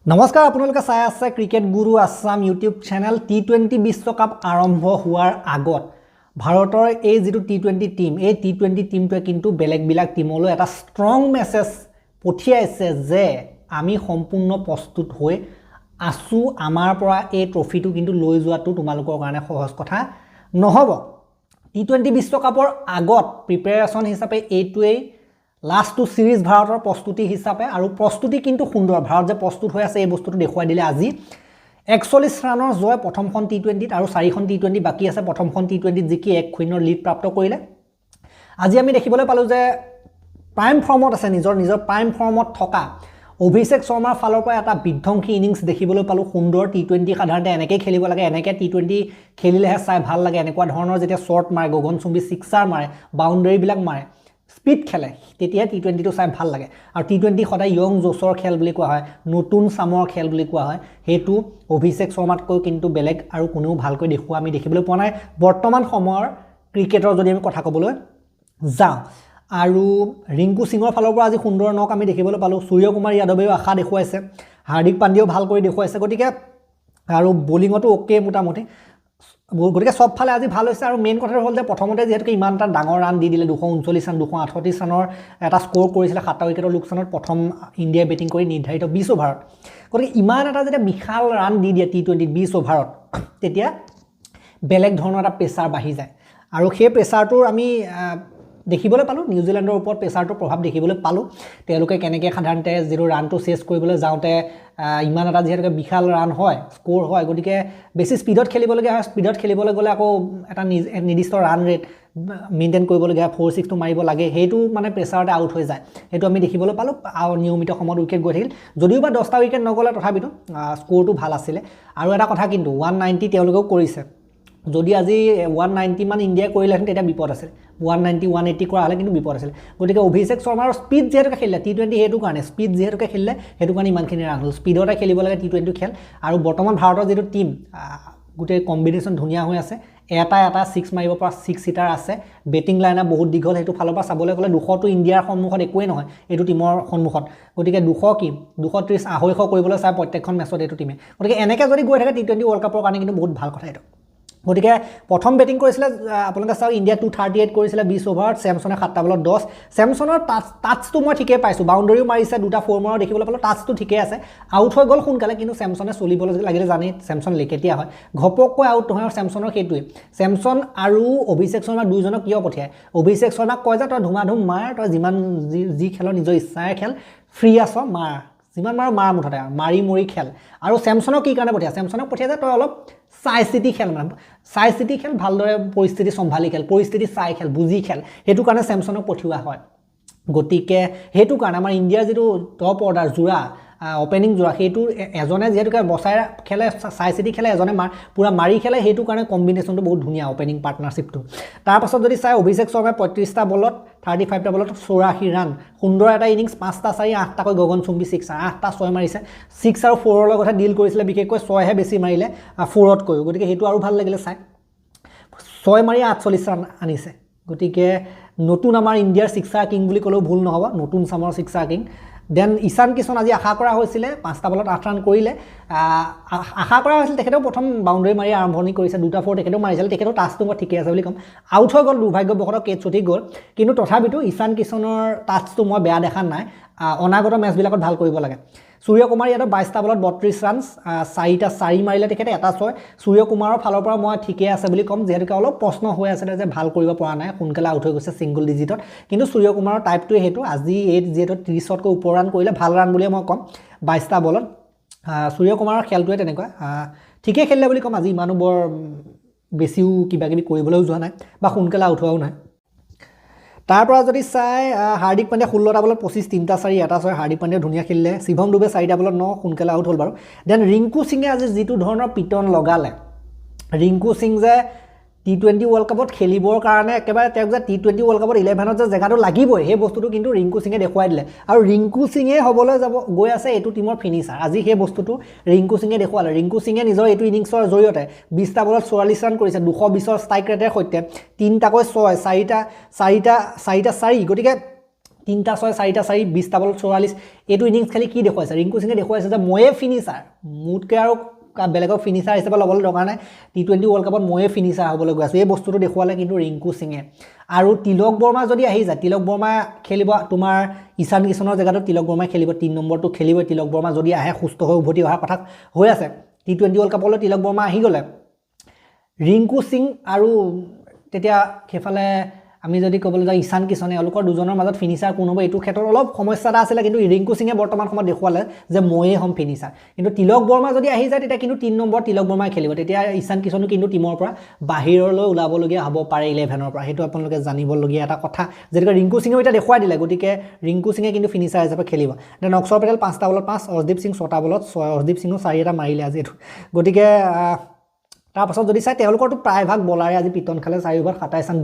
নমস্কাৰ আপোনালোকে চাই আছে ক্ৰিকেট গুৰু আছাম ইউটিউব চেনেল টি20 বিশ্বকাপ আৰম্ভ হোৱাৰ আগত ভাৰতৰ এই যেটো টি20 টিম এই টি20 টিমটোৱে কিন্তু বেলেগ টিমলৈ এটা ষ্ট্ৰং মেছেজ পঠিয়াইছে যে আমি সম্পূৰ্ণ প্ৰস্তুত হৈ আছো আমাৰ পৰা এই ট্ৰফিটো কিন্তু লৈ যোৱাটো তোমালোকৰ কাৰণে সহজ কথা নহব টি20 বিশ্বকাপৰ আগত প্ৰিপাৰেচন হিচাপে এইটোৱেই লাষ্ট টু সিৰিজ ভাৰতৰ প্ৰস্তুতি হিচাপে আৰু প্ৰস্তুতি কিন্তু সুন্দৰ ভাৰত যে প্ৰস্তুত হৈ আছে এই বস্তুটো দেখুৱাই দিলে আজি 41 ৰানৰ জয় প্ৰথমখন টি20 আৰু 4খন টি20 বাকি আছে প্ৰথমখন টি20 জিকি 1-0 লিড প্ৰাপ্ত কৰিলে আজি আমি দেখিবলৈ পালো যে প্ৰাইম ফৰ্মত আছে নিজৰ প্ৰাইম ফৰ্মত থকা অভিষেক শৰ্মাৰ ফালৰ পৰা এটা বিধ্বংসী ইনিংস দেখিবলৈ পালো সুন্দৰ টি20 সাধাৰণতে এনেকৈ খেলিব লাগে এনেকৈ টি20 খেলিলেহে চাই ভাল লাগে এনেকুৱা ধৰণৰ যেতিয়া শৰ্ট মাৰে গগনচুম্বী সিক্সাৰ মাৰে বাউণ্ডাৰী বিলাক মাৰে স্পিড খেলে তেতিয়া টি20 টো চাই ভাল লাগে আৰু টি20 সদায় ইয়ং জোছৰ খেল বুলি কোৱা হয় নতুন সামৰ খেল বুলি কোৱা হয় হেতু অভিষেক শৰ্মাতকৈ কিন্তু বেলেগ আৰু কোনেও ভালকৈ দেখুৱা আমি দেখিবলৈ পোৱা নাই বৰ্তমান সময়ৰ ক্ৰিকেটৰ যদি আমি কথা ক'বলৈ যাওঁ আৰু ৰিংকু সিঙৰ ফালৰ পৰা আজি সুন্দৰ নক আমি দেখিবলৈ পালো সূৰ্যকুমাৰ যাদৱেও আশা দেখুৱাইছে হাৰ্দিক পাণ্ডিয়াও ভাল কৰি দেখুৱাইছে গতিকে আৰু বোলিঙতো ওকে মোটামুটি গতিকে সব ফালে আজি ভাল হৈছে আৰু মেইন কথা হ'ল যে প্ৰথমতে যেহেতু ইমান এটা ডাঙৰ ৰান দি দিলে 239 ৰান 238 ৰানৰ এটা স্কোৰ কৰিছিল 7টা উইকেটৰ লোকচানত প্ৰথম ইণ্ডিয়াই বেটিং কৰি নিৰ্ধাৰিত 20 অভাৰত গতিকে ইমান এটা যেতিয়া বিশাল ৰান দি দিয়ে টি20 20 অভাৰত তেতিয়া বেলেগ ধৰণৰ এটা প্ৰেছাৰ বাঢ়ি যায় আৰু সেই প্ৰেছাৰটো আমি দেখিবলৈ পালো নিউজিল্যান্ডৰ ওপৰত প্ৰেছাৰটো প্ৰভাৱ দেখিবলৈ পালো তেওঁলোকে কেনেকৈ সাধাৰণতে যেটো ৰানটো চেছ কৰিবলৈ যাওঁতে ইমান এটা যেহেতু বিশাল ৰান হয় স্কোৰ হয় গতিকে বেছি স্পিডত খেলিবলগীয়া হয় স্পিডত খেলিবলৈ গ'লে আকৌ এটা নিৰ্দিষ্ট ৰান ৰেট মেইনটেইন কৰিবলগীয়া 4-6 টো মাৰিব লাগে হেতু মানে প্ৰেছাৰতে আউট হৈ যায় হেতু আমি দেখিবলৈ পালো আৰু নিয়মিত সময়ত উইকেট গৈ থাকিল যদিও বা 10টা উইকেট নগলে তথাপিতো স্কোৰটো ভাল আছিল আৰু এটা কথা কিন্তু 190 তেওঁলোকেও কৰিছে যদি আজি 190 মান ইণ্ডিয়া কৰিলেহেঁতেন তেতিয়া বিপদ আছিল 190 180 কৰা হলে কিন্তু বিপদ আছিল গতিকে অভিষেক শৰ্মাৰ স্পিড যেহেতু খেলিলে টি20 হেতু কাৰণে স্পিড যেহেতু খেলিলে হেতু কাৰণে ইমানখিনি ৰান হ'ল স্পিডতে খেলিব লাগে টি20 খেল আৰু বৰ্তমান ভাৰতৰ যেটো টিম গোটেই কম্বিনেশ্যন ধুনীয়া হৈ আছে এটা 6 মাৰিব পৰা 6 হিটাৰ আছে বেটিং লাইনআপ বহুত দীঘল হেতু ফালৰ পৰা চাবলৈ গ'লে 200 টো ইণ্ডিয়াৰ সন্মুখত একোৱে নহয় এইটো টিমৰ সন্মুখত গতিকে 200 কি 230 250 কৰিবলৈ চাই প্ৰত্যেকখন মেচত এইটো টিমে গতিকে এনেকৈ যদি গৈ থাকে টি20 ৱৰ্ল্ড কাপৰ কাৰণে কিন্তু বহুত ভাল কথা এইটো গতিকে প্ৰথম বেটিং কৰিছিলে আপোনালোকে চাওক ইণ্ডিয়া 238 কৰিছিলে 20 অভাৰত স্যামসনে 7টা বলত 10 স্যামসনৰ টাচটো মই ঠিকে পাইছো বাউণ্ডাৰীও মাৰিছে দুটা ফ'ৰ মাৰৰ দেখিবলৈ পালো টাচটো ঠিকে আছে আউট হৈ গ'ল সোনকালে কিন্তু স্যামসনে চলিবলৈ লাগিলে জানি স্যামসন লেকেতিয়া হয় ঘপককৈ আউট নহয় স্যামসনৰ সেইটোৱে স্যামসন আৰু অভিষেক শৰ্মা দুইজনক কিয় পঠিয়ায় অভিষেক শৰ্মাক কয় যে তই ধুমাধুম মাৰ তই যিমান যি খেলৰ নিজৰ ইচ্ছাৰে খেল ফ্ৰী আছ মাৰ যিমান মাৰ মুঠতে মাৰি মৰি খেল আৰু স্যামসনক কি কাৰণে পঠিয়ায় স্যামসনক পঠিয়ায় যে তই অলপ চাই চিটি খেল মানে চাই চিটি খেল ভালদৰে পৰিস্থিতি সম্ভালি খেল পৰিস্থিতি চাই খেল বুজি খেল হেতু কাৰণে স্যামসনক পঠিওৱা হয় গতিকে হেতু কাৰণে আমাৰ ইণ্ডিয়াৰ যেটো টপ অৰ্ডাৰ জোৰা ওপেনিং জোৰা হেতু এজনে যেহেতু বসাই খেলে চাই চিটি খেলে এজনে পুৰা মাৰি খেলে হেতু কাৰণে কম্বিনেশ্যনটো বহুত ধুনীয়া ওপেনিং পাৰ্টনাৰশ্বিপটো তাৰ পাছত যদি চাই অভিষেক শৰ্মাই 35টা বলত 35টা বলত 84 ৰান সুন্দৰ এটা ইনিংস 5টা 4 8টা কৈ গগনচুম্বী 6 8টা 6 মাৰিছে 6 আৰু 4 ৰ লগত ডিল কৰিছিলে বিশেষকৈ 6 হে বেছি মাৰিলে 4ত কৈ গতিকে হেতু আৰু ভাল লাগিলে চাই 6 মাৰি 48 ৰান আনিছে গতিকে নতুন আমাৰ ইণ্ডিয়াৰ সিক্সাৰ কিং বুলি ক'লেও ভুল নহব নতুন সামৰ সিক্সাৰ কিং দেন ঈশান কিষণ আজি আশা কৰা হৈছিল 5টা বলত 8 ৰান কৰিলে আশা কৰা হৈছিল তেখেতেও প্ৰথম বাউণ্ডাৰী মাৰি আৰম্ভণি কৰিছে দুটা ফ'ৰ তেখেতেও মাৰিছিল তেখেতেও টাচটো মই ঠিকে আছে বুলি কম আউট হৈ গ'ল দুৰ্ভাগ্যবশতঃ কেচ ছুটি গ'ল কিন্তু তথাপিতো ঈশান কিষণৰ টাচটো মই বেয়া দেখা নাই অনাগত মেচবিলাকত ভাল কৰিব লাগে সূৰ্যকুমাৰ ইয়াত 22টা বলত 32 ৰান 4টা 4 মাৰিলে তেখেতে এটা 6 সূৰ্যকুমাৰৰ ফালৰ পৰা মই ঠিকে আছে বুলি কম যেহেতু অলপ প্ৰশ্ন হৈ আছে যে ভাল কৰিব পৰা নাই সোনকালে আউট হৈ গৈছে সিংগল ডিজিটত কিন্তু সূৰ্যকুমাৰৰ টাইপটোৱে হেতু আজি এই যেহেতু 30তকৈ ওপৰ ৰান কৰিলে ভাল ৰান বুলি মই কম 22টা বলত সূৰ্যকুমাৰৰ খেলটোৱে তেনেকুৱা ঠিকে খেলিলে বুলি কম আজি ইমানো বৰ বেছিও কিবা কিবি কৰিবলৈও যোৱা নাই বা সোনকালে আউট হোৱাও নাই তাৰ পৰা যদি চাই হাৰ্দিক পাণ্ডিয়া 16টা বলত 25 3টা 4 এটা 6 হাৰ্দিক পাণ্ডিয়া ধুনীয়া খেলিলে শিৱম দুবে 4টা বলত 9 সোনকালে আউট হ'ল বাৰু দেন ৰিংকু সিঙে আজি যেটো ধৰণৰ পিটন লগালে ৰিংকু সিং যে টি20 ৱৰ্ল্ড কাপত খেলিবৰ কাৰণে একেবাৰে তেওঁক যে টি20 ৱৰ্ল্ড কাপত 11ত যে জেগাটো লাগিবই সেই বস্তুটো কিন্তু ৰিংকু সিঙে দেখুৱাই দিলে আৰু ৰিংকু সিঙে হ'বলৈ যাব গৈ আছে এটো টিমৰ ফিনিচাৰ আজি সেই বস্তুটো ৰিংকু সিঙে দেখুৱালে ৰিংকু সিঙে নিজৰ এটো ইনিংছৰ জৰিয়তে 20টা বলত 44 ৰান কৰিছে 220ৰ ষ্ট্ৰাইক ৰেটৰ সৈতে 3টাকৈ 6 4টা 4 গতিকে 3টা 6 4টা 4 20টা বলত 44 এইটো ইনিংছ খালি কি দেখুৱাইছে ৰিংকু সিঙে দেখুৱাইছে যে ময়ে ফিনিচাৰ মুটকে আৰু বেলেগক ফিনিচাৰ হিচাপে ল'বলৈ দৰকাৰ নাই টি20 ৱৰ্ল্ড কাপত ময়ে ফিনিচাৰ হ'বলৈ গৈ আছোঁ এই বস্তুটো দেখুৱালে কিন্তু ৰিংকু সিঙে আৰু তিলক বৰ্মা যদি আহি যায় তিলক বৰ্মা খেলিব তোমাৰ ঈশান কিষণৰ জেগাটো তিলক বৰ্মাই খেলিব 3 নম্বৰটো খেলিব তিলক বৰ্মা যদি আহে সুস্থ হৈ উভতি অহাৰ কথা হৈ আছে টি20 ৱৰ্ল্ড কাপলৈ তিলক বৰ্মা আহি গ'লে ৰিংকু সিং আৰু তেতিয়া সেইফালে আমি যদি ক'বলৈ যাওঁ ঈশান কিষণে এওঁলোকৰ দুজনৰ মাজত ফিনিচাৰ কোন হ'ব এইটো ক্ষেত্ৰত অলপ সমস্যা এটা আছিলে কিন্তু ৰিংকু সিঙে বৰ্তমান সময়ত দেখুৱালে যে ময়ে হ'ম ফিনিচাৰ কিন্তু তিলক বৰ্মা যদি আহি যায় তেতিয়া কিন্তু 3 নম্বৰ তিলক বৰ্মাই খেলিব তেতিয়া ঈশান কিষণো কিন্তু টীমৰ পৰা বাহিৰলৈ ওলাবলগীয়া হ'ব পাৰে 11ৰ পৰা সেইটো আপোনালোকে জানিবলগীয়া এটা কথা যেনেকৈ ৰিংকু সিঙেও এতিয়া দেখুৱাই দিলে গতিকে ৰিংকু সিঙে কিন্তু ফিনিচাৰ হিচাপে খেলিব দেন অক্ষৰ পেটেল 5টা বলত 5 অৰ্শদীপ সিং 6টা বলত 6 অৰ্শদীপ সিঙো 4টা মাৰিলে আজি এইটো গতিকে তাৰপাছত যদি চাই তেওঁলোকৰতো প্ৰায়ভাগ বলাৰে আজি পিটন খালে 4 অভাৰ 27 ৰান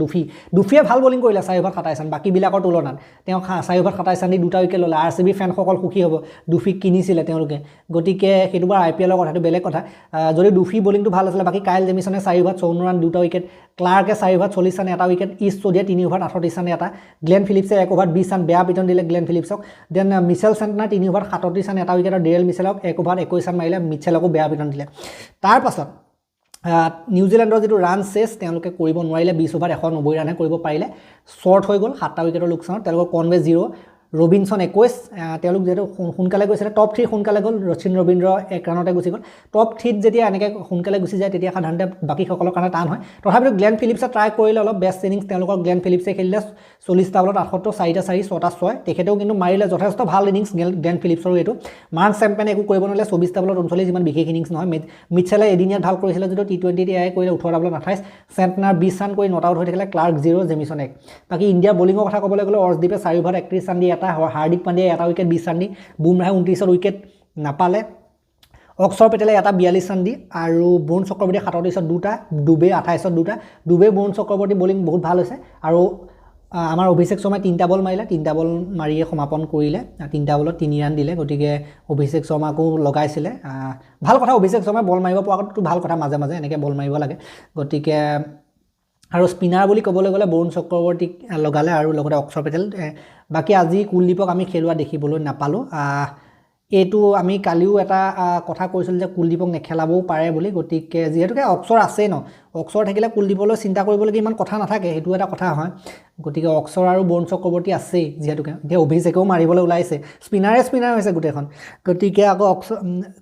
দুফিয়ে ভাল বলিং কৰিলে 4 অভাৰ 27 ৰান বাকীবিলাকৰ তুলনাত তেওঁ 4 অভাৰ 27 ৰান দি 2টা উইকেট ল'লে RCB ফেনসকল সুখী হ'ব দুফিক কিনিছিলে তেওঁলোকে গতিকে সেইটো বাৰ IPLৰ কথাটো বেলেগ কথা যদি দুফি বলিংটো ভাল আছিলে বাকী কাইল জেমিছনে 4 অভাৰ 54 ৰান 2টা উইকেট ক্লাৰ্কে 4 অভাৰ 40 ৰান এটা উইকেট ইষ্ট চৌধুৰীয়ে 3 অভাৰ 38 ৰান এটা গ্লেন ফিলিপছে 1 অভাৰ 20 ৰান বেয়া পিটন দিলে গ্লেন ফিলিপছক then Mitchell Santner 3 over 37 run এটা উইকেট আৰু ডেৰেল মিচেলক 1 অভাৰ 21 ৰান মাৰিলে মিচেলকো বেয়া পিটন দিলে তাৰপাছত নিউজিলেণ্ডৰ যিটো ৰান চেছ তেওঁলোকে কৰিব নোৱাৰিলে 20 অভাৰ 190 ৰানহে কৰিব পাৰিলে শ্বৰ্ট হৈ গ'ল 7টা উইকেটৰ লোকচানত তেওঁলোকৰ কনৱে 0 ৰবিনসন 21 তেওঁলোক যেটো সোনকালে গৈছিলে টপ 3 সোনকালে গ'ল ৰচিন ৰবীন্দ্ৰ 1 ৰানতে গুচি গ'ল টপ 3 যেতিয়া এনেকৈ সোনকালে গুচি যায় তেতিয়া সাধাৰণতে বাকীসকলৰ কাৰণে টান হয় তথাপিও গ্লেন ফিলিপছে ট্ৰাই কৰিলে অলপ বেষ্ট ইনিংছ তেওঁলোকৰ গ্লেন ফিলিপছে খেলিলে 40টা বলত 78 4টা 4 6টা 6 তেখেতেও কিন্তু মাৰিলে যথেষ্ট ভাল ইনিংছ গ্লেন ফিলিপছৰো এইটো মাৰ্ক চেম্পেনে একো কৰিব নোৱাৰিলে 24টা বলত 39 ইমান বিশেষ ইনিংছ নহয় মিটচেলে এদিনীয়াত ভাল কৰিছিলে যদিও টি20 এয়াই কৰিলে 18টা বলত 28 চেণ্টনাৰ 20 ৰান কৰি নট আউট হৈ থাকিলে ক্লাৰ্ক 0 জেমিছন 1 বাকী ইণ্ডিয়াৰ বলিঙৰ কথা ক'বলৈ গ'লে অৰ্শদীপে 4 অভাৰ 31 ৰান দি হাৰ্দিক পাণ্ডিয়াই এটা উইকেট 20 ৰান দি বুমৰাহে 29ৰ উইকেট নাপালে অক্ষৰ পেটেলে এটা 42 ৰান দি আৰু বৰুণ চক্ৰৱৰ্তী 37ত দুটা ডুবে 28ত দুটা ডুবে বৰুণ চক্ৰৱৰ্তী বলিং বহুত ভাল হৈছে আৰু আমাৰ অভিষেক শৰ্মাই 3টা বল মাৰিলে 3টা বল মাৰিয়ে সমাপন কৰিলে 3টা বলত 3 ৰান দিলে গতিকে অভিষেক শৰ্মাকো লগাইছিলে ভাল কথা অভিষেক শৰ্মাই বল মাৰিব পৰাটো ভাল কথা মাজে মাজে এনেকৈ বল মাৰিব লাগে গতিকে আৰু স্পিনাৰ বুলি ক'বলৈ গ'লে বৰুণ চক্ৰৱৰ্তীক লগালে আৰু লগতে অক্ষৰ পেটেল বাকী আজি কুলদীপক আমি খেলুৱা দেখিবলৈ নাপালোঁ এইটো আমি কালিও এটা কথা কৈছিলোঁ যে কুলদীপক নেখেলাবও পাৰে বুলি গতিকে যিহেতুকে অক্ষৰ আছেই ন অক্ষৰ থাকিলে কুলদীপলৈ চিন্তা কৰিবলগীয়া ইমান কথা নাথাকে সেইটো এটা কথা হয় গতিকে অক্ষৰ আৰু বৰুণ চক্ৰৱৰ্তী আছেই যিহেতুকে এতিয়া অভিষেকেও মাৰিবলৈ ওলাইছে স্পিনাৰ হৈছে গোটেইখন গতিকে আকৌ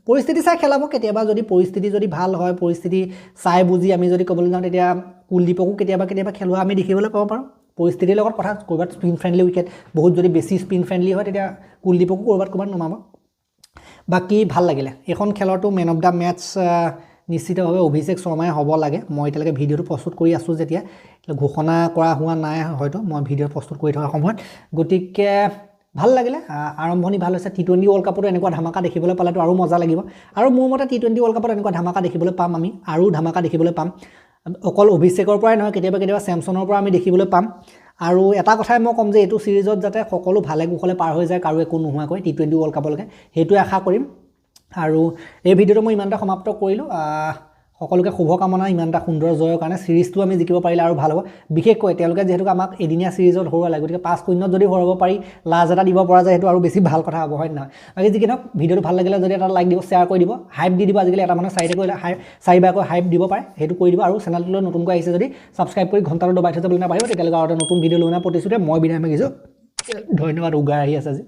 পৰিস্থিতি চাই খেলাব কেতিয়াবা যদি পৰিস্থিতি যদি ভাল হয় পৰিস্থিতি চাই বুজি আমি যদি ক'বলৈ যাওঁ তেতিয়া কুলদীপকো কেতিয়াবা খেলুৱা আমি দেখিবলৈ পাব পাৰোঁ পৰিস্থিতিৰ লগত কথা ক'ৰবাত স্পিন ফ্ৰেণ্ডলি উইকেট বহুত যদি বেছি স্পিন ফ্ৰেণ্ডলি হয় তেতিয়া কুলদীপকো ক'ৰবাত নমাব বাকী ভাল লাগিলে এখন খেলৰটো মেন অফ দ্য মেটছ নিশ্চিতভাৱে অভিষেক শৰ্মাই হ'ব লাগে মই এতিয়ালৈকে ভিডিঅ'টো প্ৰস্তুত কৰি আছোঁ যেতিয়া ঘোষণা কৰা হোৱা নাই হয়তো মই ভিডিঅ' প্ৰস্তুত কৰি থকাৰ সময়ত গতিকে ভাল লাগিলে আৰম্ভণি ভাল হৈছে টি20 ৱৰ্ল্ড কাপতো এনেকুৱা ধামাকা দেখিবলৈ পালেতো আৰু মজা লাগিব আৰু মোৰ মতে টি20 ৱৰ্ল্ড কাপত এনেকুৱা ধামাকা দেখিবলৈ পাম আমি আৰু ধামাকা দেখিবলৈ পাম অকল অভিষেকৰ পৰাই নহয় কেতিয়াবা চেমছনৰ পৰা আমি দেখিবলৈ পাম আৰু এটা কথাই মই ক'ম যে এইটো সিৰিজত যাতে সকলো ভালে কুশলে পাৰ হৈ যায় কাৰো একো নোহোৱাকৈ টি20 ৱৰ্ল্ড কাপলৈকে সেইটোৱে আশা কৰিম আৰু এই ভিডিঅ'টো মই ইমানটা সমাপ্ত কৰিলোঁ সকলোকে শুভকামনা ইমানটা সুন্দৰ জয়ৰ কাৰণে সিৰিজটো আমি জিকিব পাৰিলে আৰু ভাল হ'ব বিশেষকৈ তেওঁলোকে যেহেতু আমাক এদিনীয়া সিৰিজত হৰুৱালে গতিকে 5-0 যদি হৰুৱাব পাৰি লাজ এটা দিব পৰা যায় সেইটো আৰু বেছি ভাল কথা হ'ব হয় নহয় বাকী যি কি নহওক ভিডিঅ'টো ভাল লাগিলে যদি এটা লাইক দিব শ্বেয়াৰ কৰি দিব হাইপ দি দিব আজিকালি এটা মানুহে চাৰিবাৰকৈ হাইপ দিব পাৰে সেইটো কৰি দিব আৰু চেনেলটোলৈ নতুনকৈ আহিছে যদি ছাবস্ক্ৰাইব কৰি ঘণ্টাটো দবাই থৈ যাবলৈ নাপাহৰিব তেতিয়ালৈকে আৰু এটা নতুন ভিডিঅ' লৈ প্ৰতিশ্ৰুতিৰে মই বিদায় মাগিছোঁ ধন্যবাদ উগাৰ আহি আছে আজি